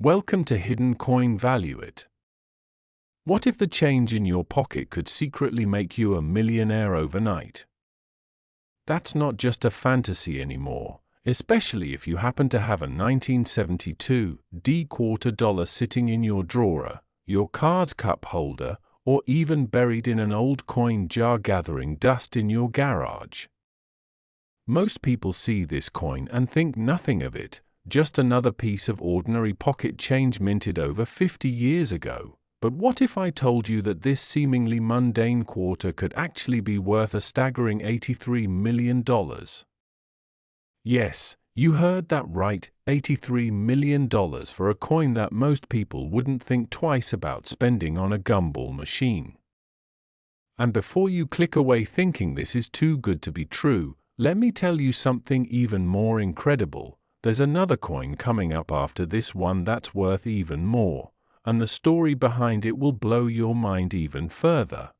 Welcome to Hidden Coin Value It. What if the change in your pocket could secretly make you a millionaire overnight? That's not just a fantasy anymore, especially if you happen to have a 1972 D-quarter dollar sitting in your drawer, your car's cup holder, or even buried in an old coin jar gathering dust in your garage. Most people see this coin and think nothing of it, just another piece of ordinary pocket change minted over 50 years ago. But what if I told you that this seemingly mundane quarter could actually be worth a staggering $83 million? Yes, you heard that right, $83 million for a coin that most people wouldn't think twice about spending on a gumball machine. And before you click away thinking this is too good to be true, let me tell you something even more incredible. There's another coin coming up after this one that's worth even more, and the story behind it will blow your mind even further.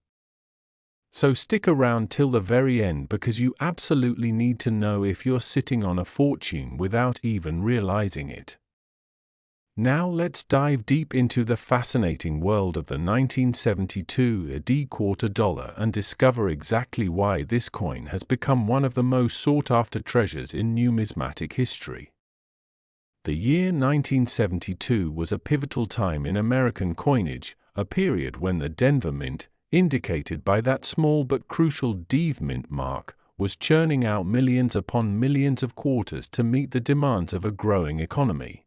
So stick around till the very end because you absolutely need to know if you're sitting on a fortune without even realizing it. Now let's dive deep into the fascinating world of the 1972 D-quarter dollar and discover exactly why this coin has become one of the most sought-after treasures in numismatic history. The year 1972 was a pivotal time in American coinage, a period when the Denver Mint, indicated by that small but crucial D mint mark, was churning out millions upon millions of quarters to meet the demands of a growing economy.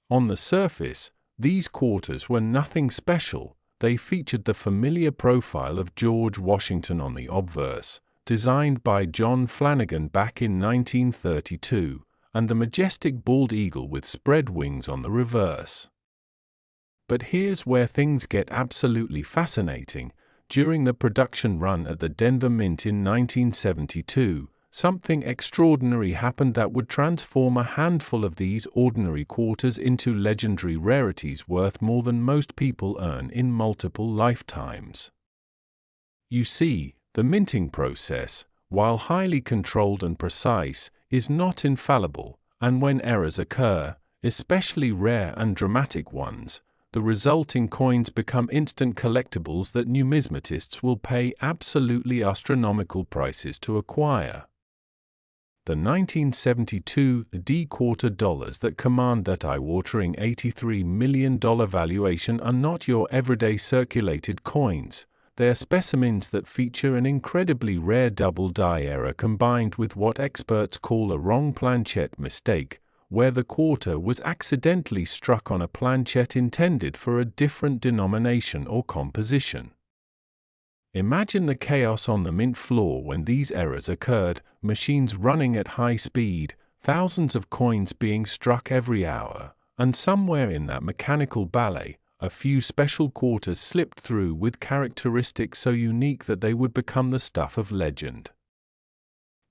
On the surface, these quarters were nothing special. They featured the familiar profile of George Washington on the obverse, designed by John Flanagan back in 1932, and the majestic bald eagle with spread wings on the reverse. But here's where things get absolutely fascinating. During the production run at the Denver Mint in 1972, something extraordinary happened that would transform a handful of these ordinary quarters into legendary rarities worth more than most people earn in multiple lifetimes. You see, the minting process, while highly controlled and precise, is not infallible, and when errors occur, especially rare and dramatic ones, the resulting coins become instant collectibles that numismatists will pay absolutely astronomical prices to acquire. The 1972 D-quarter dollars that command that eye-watering $83 million valuation are not your everyday circulated coins. They're specimens that feature an incredibly rare double die error combined with what experts call a wrong planchet mistake, where the quarter was accidentally struck on a planchet intended for a different denomination or composition. Imagine the chaos on the mint floor when these errors occurred, machines running at high speed, thousands of coins being struck every hour, and somewhere in that mechanical ballet, a few special quarters slipped through with characteristics so unique that they would become the stuff of legend.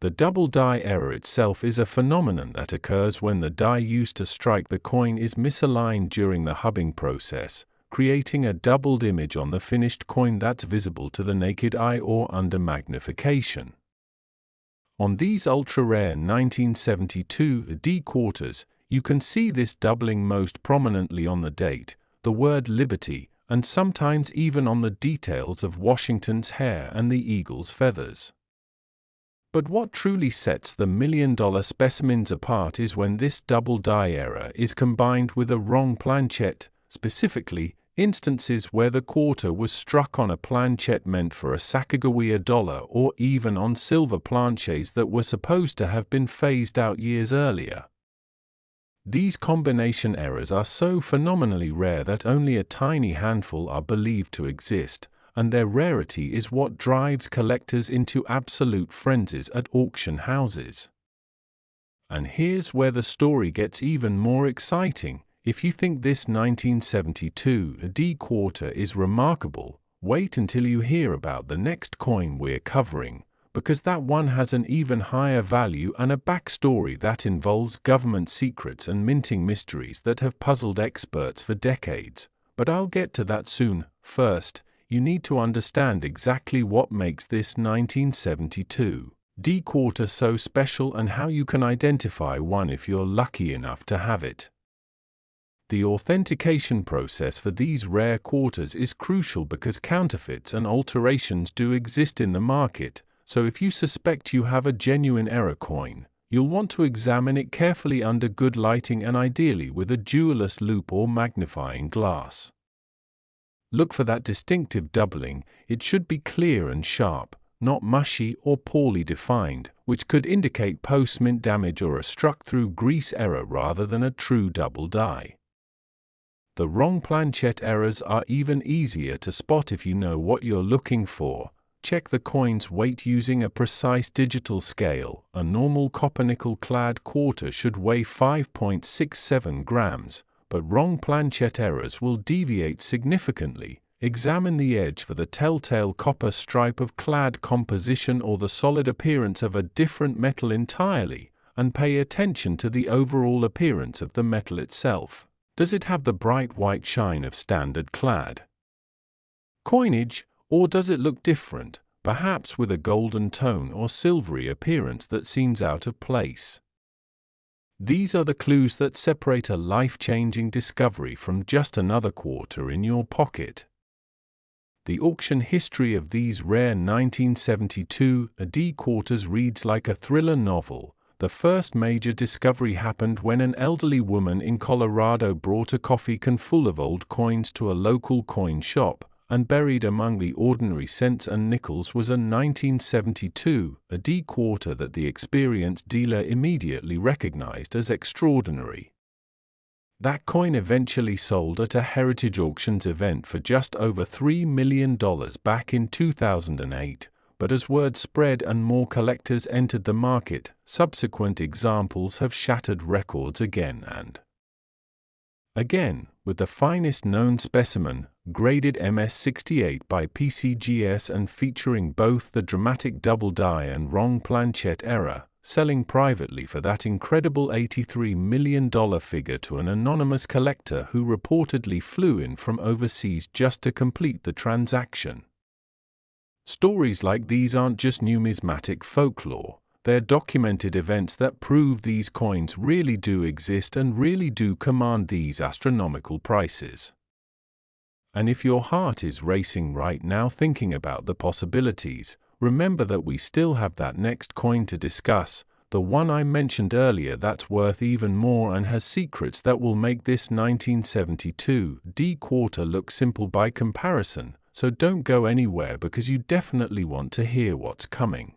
The double die error itself is a phenomenon that occurs when the die used to strike the coin is misaligned during the hubbing process, creating a doubled image on the finished coin that's visible to the naked eye or under magnification. On these ultra-rare 1972 D-quarters, you can see this doubling most prominently on the date, the word Liberty, and sometimes even on the details of Washington's hair and the eagle's feathers. But what truly sets the million-dollar specimens apart is when this double die error is combined with a wrong planchet, specifically, instances where the quarter was struck on a planchet meant for a Sacagawea dollar or even on silver planchets that were supposed to have been phased out years earlier. These combination errors are so phenomenally rare that only a tiny handful are believed to exist, and their rarity is what drives collectors into absolute frenzies at auction houses. And here's where the story gets even more exciting. If you think this 1972 D-quarter is remarkable, wait until you hear about the next coin we're covering, because that one has an even higher value and a backstory that involves government secrets and minting mysteries that have puzzled experts for decades. But I'll get to that soon. First, you need to understand exactly what makes this 1972 D-quarter so special and how you can identify one if you're lucky enough to have it. The authentication process for these rare quarters is crucial because counterfeits and alterations do exist in the market, so if you suspect you have a genuine error coin, you'll want to examine it carefully under good lighting and ideally with a jeweller's loupe or magnifying glass. Look for that distinctive doubling. It should be clear and sharp, not mushy or poorly defined, which could indicate post-mint damage or a struck-through grease error rather than a true double die. The wrong planchet errors are even easier to spot if you know what you're looking for. Check the coin's weight using a precise digital scale. A normal copper-nickel clad quarter should weigh 5.67 grams, but wrong planchet errors will deviate significantly. Examine the edge for the telltale copper stripe of clad composition or the solid appearance of a different metal entirely, and pay attention to the overall appearance of the metal itself. Does it have the bright white shine of standard clad coinage, or does it look different, perhaps with a golden tone or silvery appearance that seems out of place? These are the clues that separate a life-changing discovery from just another quarter in your pocket. The auction history of these rare 1972 AD quarters reads like a thriller novel. The first major discovery happened when an elderly woman in Colorado brought a coffee can full of old coins to a local coin shop, and buried among the ordinary cents and nickels was a 1972 AD quarter that the experienced dealer immediately recognized as extraordinary. That coin eventually sold at a Heritage Auctions event for just over $3 million back in 2008. But as word spread and more collectors entered the market, subsequent examples have shattered records again and again, with the finest known specimen, graded MS68 by PCGS and featuring both the dramatic double die and wrong planchet error, selling privately for that incredible $83 million figure to an anonymous collector who reportedly flew in from overseas just to complete the transaction. Stories like these aren't just numismatic folklore, they're documented events that prove these coins really do exist and really do command these astronomical prices. And if your heart is racing right now thinking about the possibilities, remember that we still have that next coin to discuss, the one I mentioned earlier that's worth even more and has secrets that will make this 1972 D quarter look simple by comparison. So don't go anywhere because you definitely want to hear what's coming.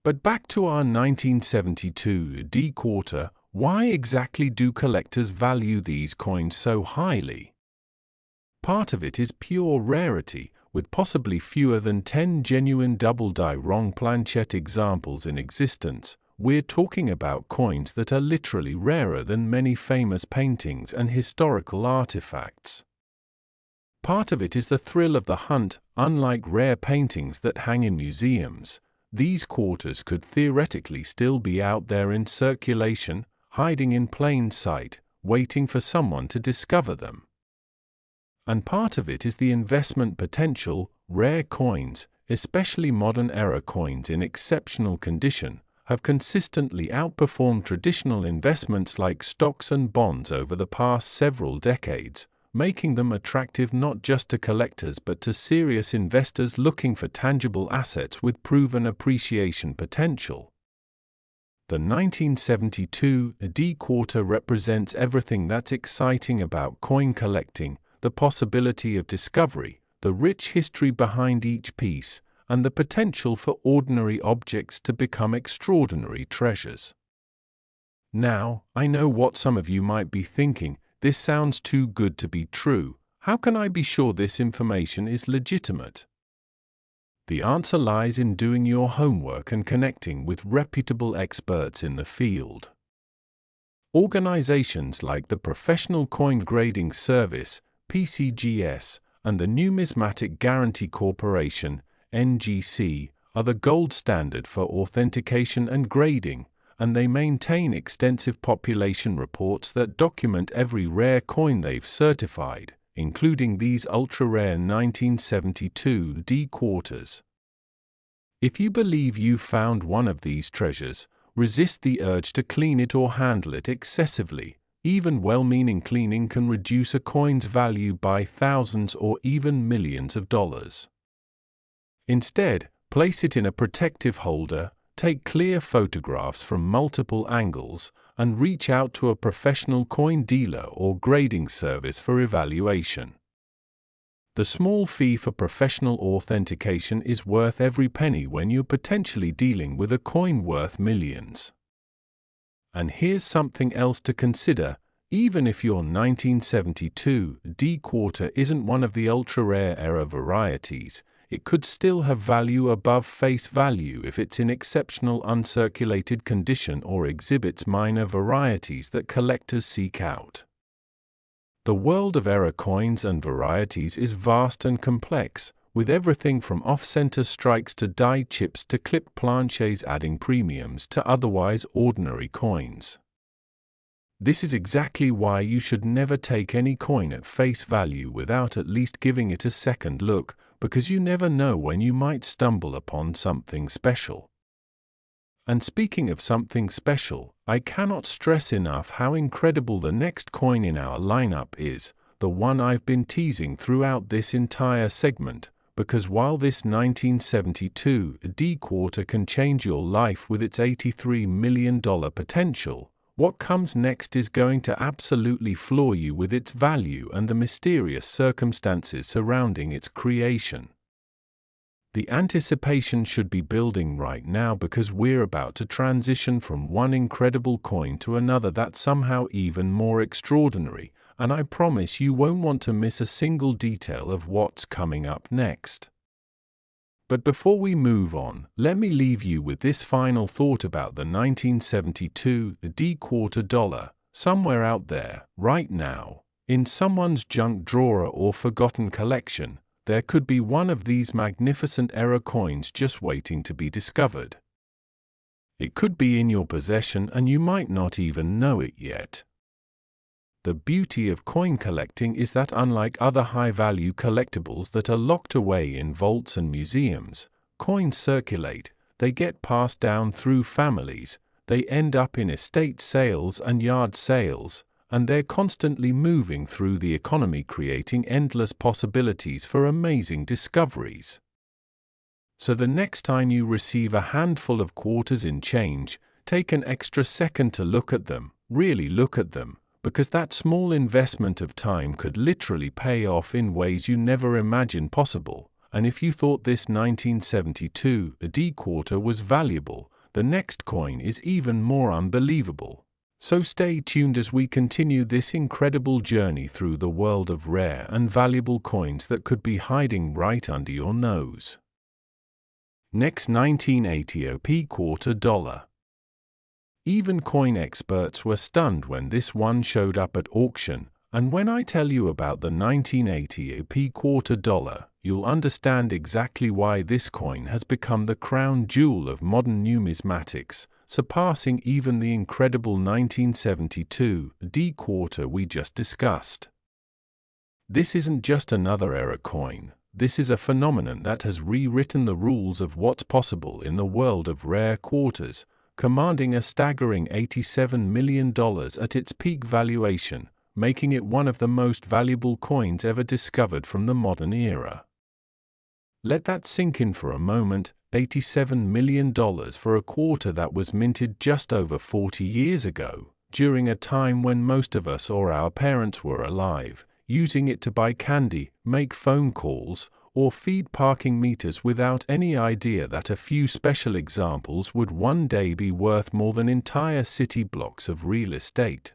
But back to our 1972 D quarter, why exactly do collectors value these coins so highly? Part of it is pure rarity, with possibly fewer than 10 genuine double-die wrong planchet examples in existence. We're talking about coins that are literally rarer than many famous paintings and historical artifacts. Part of it is the thrill of the hunt. Unlike rare paintings that hang in museums, these quarters could theoretically still be out there in circulation, hiding in plain sight, waiting for someone to discover them. And part of it is the investment potential. Rare coins, especially modern era coins in exceptional condition, have consistently outperformed traditional investments like stocks and bonds over the past several decades, making them attractive not just to collectors but to serious investors looking for tangible assets with proven appreciation potential. The 1972 D quarter represents everything that's exciting about coin collecting: the possibility of discovery, the rich history behind each piece, and the potential for ordinary objects to become extraordinary treasures. Now, I know what some of you might be thinking. This sounds too good to be true. How can I be sure this information is legitimate? The answer lies in doing your homework and connecting with reputable experts in the field. Organizations like the Professional Coin Grading Service, PCGS, and the Numismatic Guarantee Corporation, NGC, are the gold standard for authentication and grading, and they maintain extensive population reports that document every rare coin they've certified, including these ultra-rare 1972 D quarters. If you believe you found one of these treasures, resist the urge to clean it or handle it excessively. Even well-meaning cleaning can reduce a coin's value by thousands or even millions of dollars. Instead, place it in a protective holder, take clear photographs from multiple angles, and reach out to a professional coin dealer or grading service for evaluation. The small fee for professional authentication is worth every penny when you're potentially dealing with a coin worth millions. And here's something else to consider. Even if your 1972 D quarter isn't one of the ultra-rare era varieties, it could still have value above face value if it's in exceptional uncirculated condition or exhibits minor varieties that collectors seek out. The world of era coins and varieties is vast and complex, with everything from off-center strikes to die chips to clipped planchets adding premiums to otherwise ordinary coins. This is exactly why you should never take any coin at face value without at least giving it a second look, because you never know when you might stumble upon something special. And speaking of something special, I cannot stress enough how incredible the next coin in our lineup is, the one I've been teasing throughout this entire segment, because while this 1972 D quarter can change your life with its $83 million potential, what comes next is going to absolutely floor you with its value and the mysterious circumstances surrounding its creation. The anticipation should be building right now because we're about to transition from one incredible coin to another that's somehow even more extraordinary, and I promise you won't want to miss a single detail of what's coming up next. But before we move on, let me leave you with this final thought about the 1972 D quarter dollar, somewhere out there, right now, in someone's junk drawer or forgotten collection, there could be one of these magnificent era coins just waiting to be discovered. It could be in your possession and you might not even know it yet. The beauty of coin collecting is that unlike other high-value collectibles that are locked away in vaults and museums, coins circulate, they get passed down through families, they end up in estate sales and yard sales, and they're constantly moving through the economy creating endless possibilities for amazing discoveries. So the next time you receive a handful of quarters in change, take an extra second to look at them, really look at them, because that small investment of time could literally pay off in ways you never imagined possible. And if you thought this 1972 D quarter was valuable, the next coin is even more unbelievable. So stay tuned as we continue this incredible journey through the world of rare and valuable coins that could be hiding right under your nose. Next, 1980 P quarter dollar. Even coin experts were stunned when this one showed up at auction, and when I tell you about the 1980 P quarter dollar, you'll understand exactly why this coin has become the crown jewel of modern numismatics, surpassing even the incredible 1972 D quarter we just discussed. This isn't just another era coin. This is a phenomenon that has rewritten the rules of what's possible in the world of rare quarters, commanding a staggering $87 million at its peak valuation, making it one of the most valuable coins ever discovered from the modern era. Let that sink in for a moment. $87 million for a quarter that was minted just over 40 years ago, during a time when most of us or our parents were alive, using it to buy candy, make phone calls, or feed parking meters without any idea that a few special examples would one day be worth more than entire city blocks of real estate.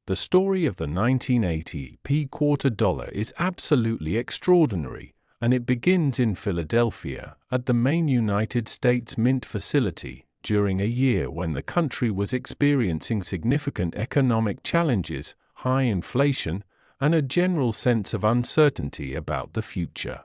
The story of the 1980 P quarter dollar is absolutely extraordinary, and it begins in Philadelphia, at the main United States Mint facility, during a year when the country was experiencing significant economic challenges, high inflation, and a general sense of uncertainty about the future.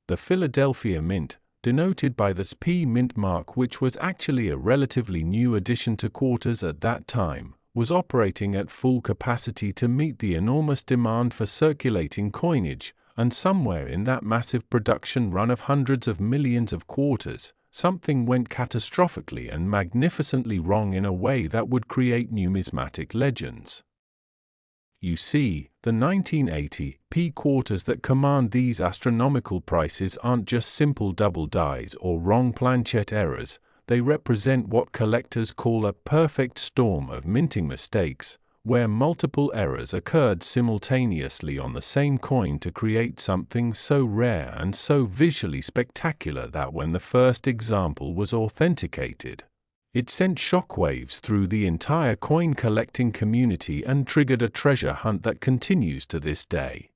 The Philadelphia Mint, denoted by the P Mint mark, which was actually a relatively new addition to quarters at that time, was operating at full capacity to meet the enormous demand for circulating coinage, and somewhere in that massive production run of hundreds of millions of quarters, something went catastrophically and magnificently wrong in a way that would create numismatic legends. You see, the 1980 p quarters that command these astronomical prices aren't just simple double dies or wrong planchet errors, they represent what collectors call a perfect storm of minting mistakes, where multiple errors occurred simultaneously on the same coin to create something so rare and so visually spectacular that when the first example was authenticated, it sent shockwaves through the entire coin collecting community and triggered a treasure hunt that continues to this day.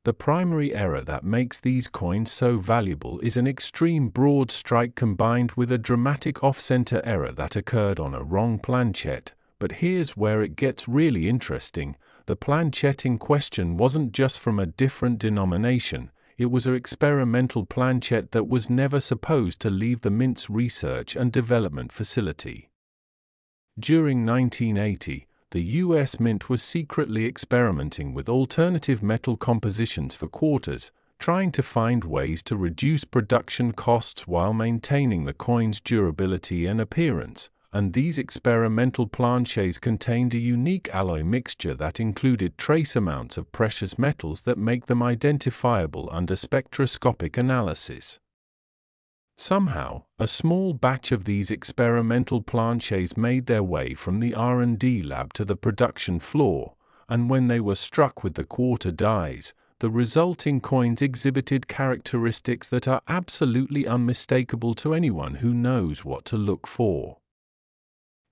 The primary error that makes these coins so valuable is an extreme broad strike combined with a dramatic off-center error that occurred on a wrong planchet. But here's where it gets really interesting. The planchet in question wasn't just from a different denomination, it was an experimental planchet that was never supposed to leave the Mint's research and development facility. During 1980, the US Mint was secretly experimenting with alternative metal compositions for quarters, trying to find ways to reduce production costs while maintaining the coin's durability and appearance. And these experimental planchets contained a unique alloy mixture that included trace amounts of precious metals that make them identifiable under spectroscopic analysis. Somehow, a small batch of these experimental planchets made their way from the R&D lab to the production floor, and when they were struck with the quarter dies, the resulting coins exhibited characteristics that are absolutely unmistakable to anyone who knows what to look for.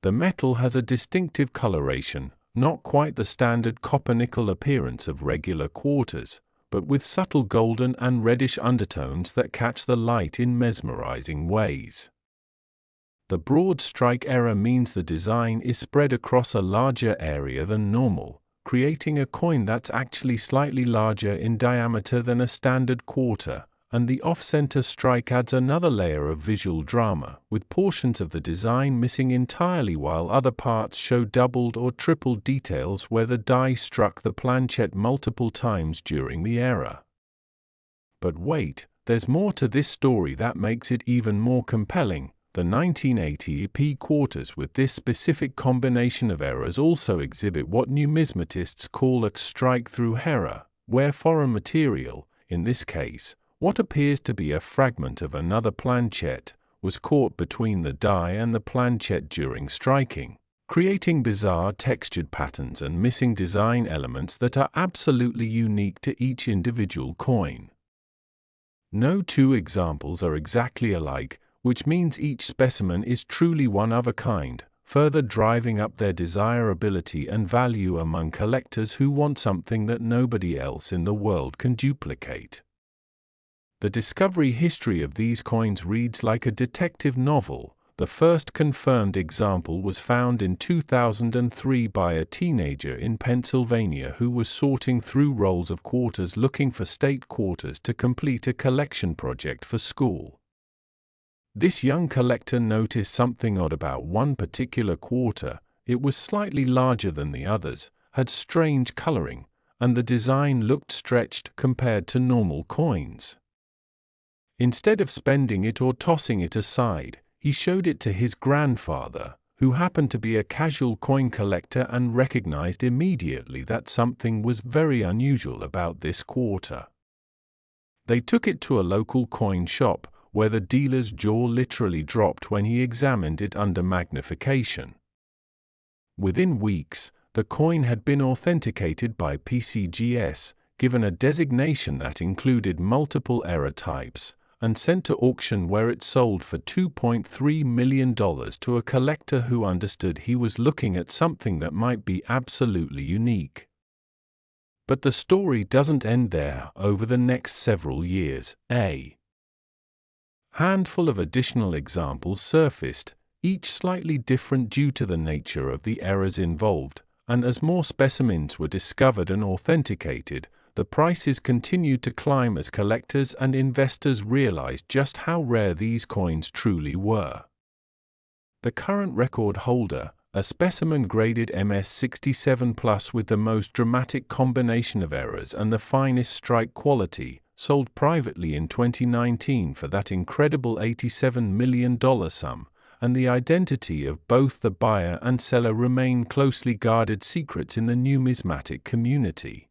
The metal has a distinctive coloration, not quite the standard copper-nickel appearance of regular quarters, but with subtle golden and reddish undertones that catch the light in mesmerizing ways. The broad strike error means the design is spread across a larger area than normal, creating a coin that's actually slightly larger in diameter than a standard quarter, and the off-center strike adds another layer of visual drama, with portions of the design missing entirely while other parts show doubled or tripled details where the die struck the planchet multiple times during the error. But wait, there's more to this story that makes it even more compelling. The 1980 p quarters with this specific combination of errors also exhibit what numismatists call a strike-through error, where foreign material, in this case, what appears to be a fragment of another planchet, was caught between the die and the planchet during striking, creating bizarre textured patterns and missing design elements that are absolutely unique to each individual coin. No two examples are exactly alike, which means each specimen is truly one of a kind, further driving up their desirability and value among collectors who want something that nobody else in the world can duplicate. The discovery history of these coins reads like a detective novel. The first confirmed example was found in 2003 by a teenager in Pennsylvania who was sorting through rolls of quarters looking for state quarters to complete a collection project for school. This young collector noticed something odd about one particular quarter. It was slightly larger than the others, had strange coloring, and the design looked stretched compared to normal coins. Instead of spending it or tossing it aside, he showed it to his grandfather, who happened to be a casual coin collector and recognized immediately that something was very unusual about this quarter. They took it to a local coin shop, where the dealer's jaw literally dropped when he examined it under magnification. Within weeks, the coin had been authenticated by PCGS, given a designation that included multiple error types, and sent to auction where it sold for $2.3 million to a collector who understood he was looking at something that might be absolutely unique. But the story doesn't end there. Over the next several years, a handful of additional examples surfaced, each slightly different due to the nature of the errors involved, and as more specimens were discovered and authenticated, the prices continued to climb as collectors and investors realized just how rare these coins truly were. The current record holder, a specimen graded MS67 Plus with the most dramatic combination of errors and the finest strike quality, sold privately in 2019 for that incredible $87 million sum, and the identity of both the buyer and seller remain closely guarded secrets in the numismatic community.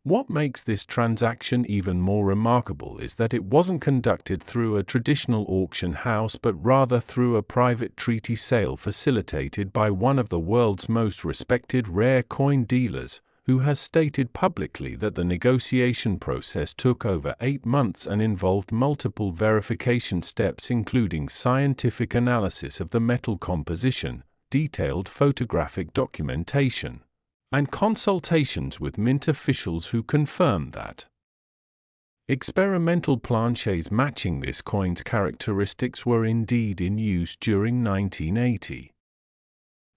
What makes this transaction even more remarkable is that it wasn't conducted through a traditional auction house but rather through a private treaty sale facilitated by one of the world's most respected rare coin dealers, who has stated publicly that the negotiation process took over 8 months and involved multiple verification steps including scientific analysis of the metal composition, detailed photographic documentation, and consultations with mint officials who confirmed that experimental planchets matching this coin's characteristics were indeed in use during 1980.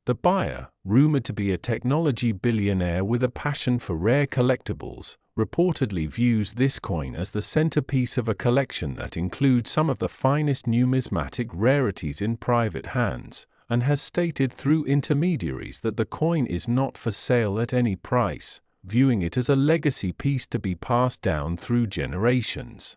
The buyer, rumored to be a technology billionaire with a passion for rare collectibles, reportedly views this coin as the centerpiece of a collection that includes some of the finest numismatic rarities in private hands, and has stated through intermediaries that the coin is not for sale at any price, viewing it as a legacy piece to be passed down through generations.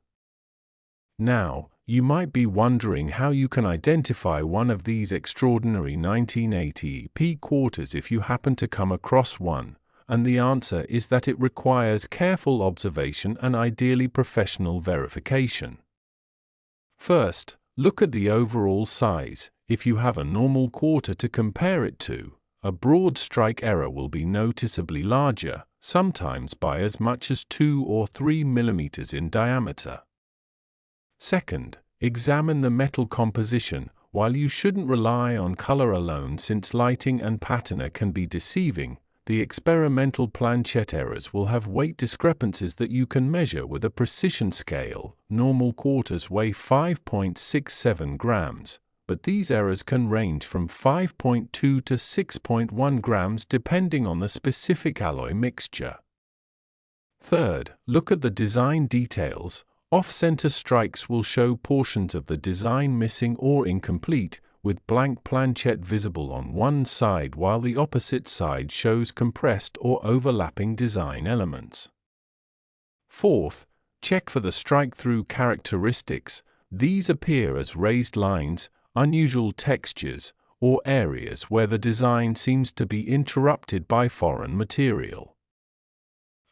Now, you might be wondering how you can identify one of these extraordinary 1980 P quarters if you happen to come across one, and the answer is that it requires careful observation and ideally professional verification. First, look at the overall size. If you have a normal quarter to compare it to, a broad strike error will be noticeably larger, sometimes by as much as 2 or 3 millimeters in diameter. Second, examine the metal composition. While you shouldn't rely on color alone since lighting and patina can be deceiving, the experimental planchet errors will have weight discrepancies that you can measure with a precision scale. Normal quarters weigh 5.67 grams, but these errors can range from 5.2 to 6.1 grams depending on the specific alloy mixture. Third, look at the design details. Off-center strikes will show portions of the design missing or incomplete, with blank planchet visible on one side while the opposite side shows compressed or overlapping design elements. Fourth, check for the strike-through characteristics. These appear as raised lines, unusual textures, or areas where the design seems to be interrupted by foreign material.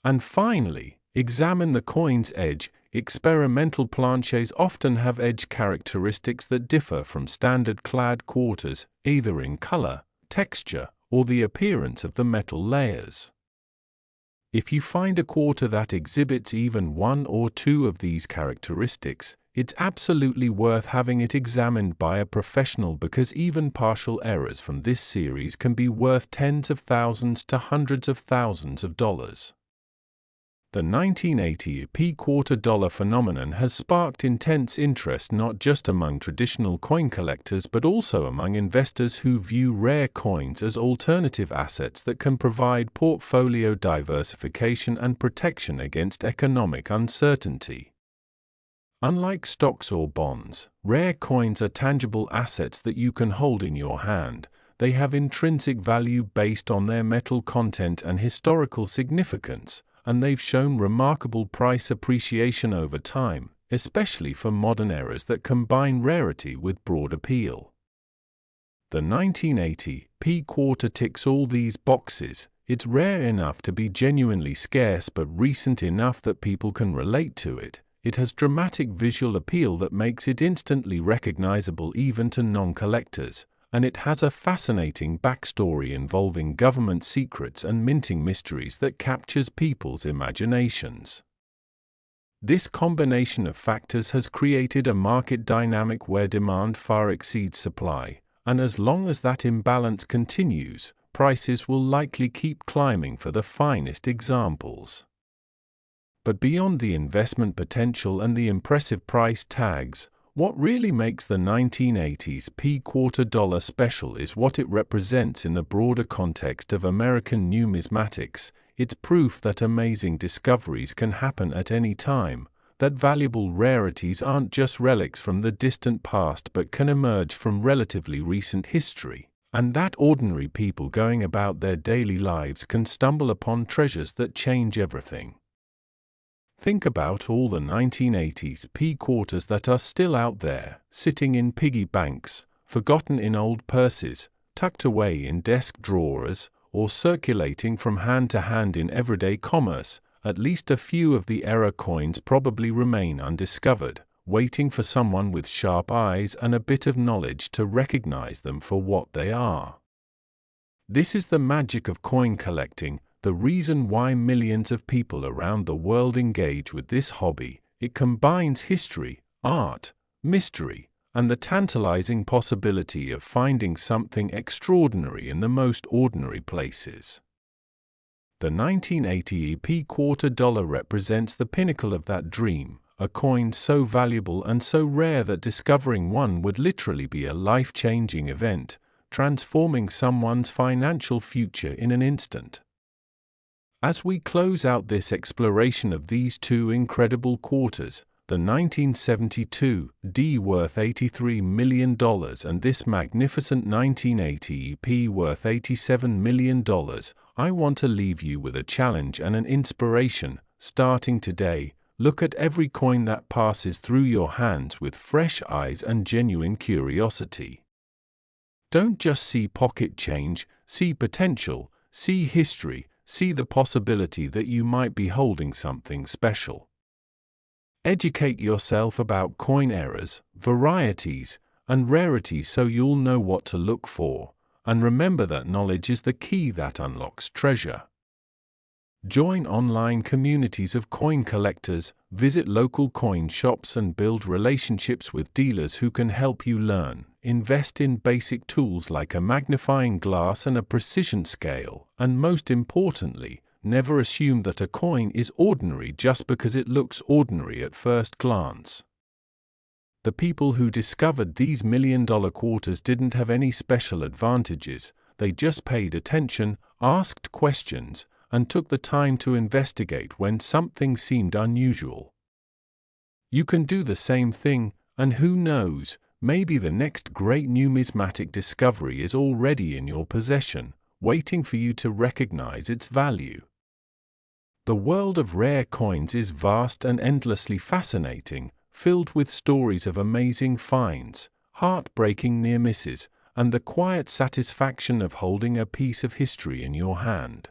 And finally, examine the coin's edge. Experimental planchets often have edge characteristics that differ from standard clad quarters, either in color, texture, or the appearance of the metal layers. If you find a quarter that exhibits even one or two of these characteristics, it's absolutely worth having it examined by a professional because even partial errors from this series can be worth tens of thousands to hundreds of thousands of dollars. The 1980 P quarter dollar phenomenon has sparked intense interest not just among traditional coin collectors but also among investors who view rare coins as alternative assets that can provide portfolio diversification and protection against economic uncertainty. Unlike stocks or bonds, rare coins are tangible assets that you can hold in your hand. They have intrinsic value based on their metal content and historical significance, and they've shown remarkable price appreciation over time, especially for modern eras that combine rarity with broad appeal. The 1980 P quarter ticks all these boxes. It's rare enough to be genuinely scarce but recent enough that people can relate to it. It has dramatic visual appeal that makes it instantly recognizable even to non-collectors, and it has a fascinating backstory involving government secrets and minting mysteries that captures people's imaginations. This combination of factors has created a market dynamic where demand far exceeds supply, and as long as that imbalance continues, prices will likely keep climbing for the finest examples. But beyond the investment potential and the impressive price tags, what really makes the 1980s P quarter dollar special is what it represents in the broader context of American numismatics. It's proof that amazing discoveries can happen at any time, that valuable rarities aren't just relics from the distant past but can emerge from relatively recent history, and that ordinary people going about their daily lives can stumble upon treasures that change everything. Think about all the 1980s P quarters that are still out there, sitting in piggy banks, forgotten in old purses, tucked away in desk drawers, or circulating from hand to hand in everyday commerce. At least a few of the era coins probably remain undiscovered, waiting for someone with sharp eyes and a bit of knowledge to recognize them for what they are. This is the magic of coin collecting, the reason why millions of people around the world engage with this hobby. It combines history, art, mystery, and the tantalizing possibility of finding something extraordinary in the most ordinary places. The 1980 EP quarter dollar represents the pinnacle of that dream, a coin so valuable and so rare that discovering one would literally be a life-changing event, transforming someone's financial future in an instant. As we close out this exploration of these two incredible quarters, the 1972 D worth $83 million and this magnificent 1980 EP worth $87 million, I want to leave you with a challenge and an inspiration. Starting today, look at every coin that passes through your hands with fresh eyes and genuine curiosity. Don't just see pocket change, see potential, see history, see the possibility that you might be holding something special. Educate yourself about coin errors, varieties, and rarities so you'll know what to look for, and remember that knowledge is the key that unlocks treasure. Join online communities of coin collectors, visit local coin shops and build relationships with dealers who can help you learn. Invest in basic tools like a magnifying glass and a precision scale, and most importantly, never assume that a coin is ordinary just because it looks ordinary at first glance. The people who discovered these million-dollar quarters didn't have any special advantages. They just paid attention, asked questions, and took the time to investigate when something seemed unusual. You can do the same thing, and who knows, maybe the next great numismatic discovery is already in your possession, waiting for you to recognize its value. The world of rare coins is vast and endlessly fascinating, filled with stories of amazing finds, heartbreaking near misses, and the quiet satisfaction of holding a piece of history in your hand.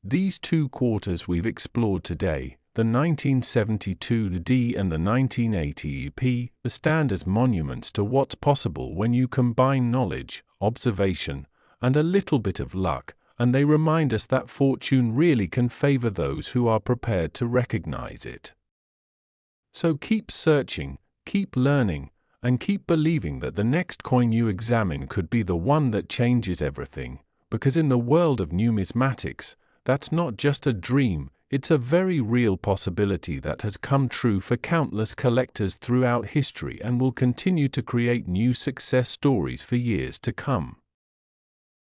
These two quarters we've explored today, the 1972 D and the 1980 EP, stand as monuments to what's possible when you combine knowledge, observation, and a little bit of luck, and they remind us that fortune really can favor those who are prepared to recognize it. So keep searching, keep learning, and keep believing that the next coin you examine could be the one that changes everything, because in the world of numismatics, that's not just a dream, it's a very real possibility that has come true for countless collectors throughout history and will continue to create new success stories for years to come.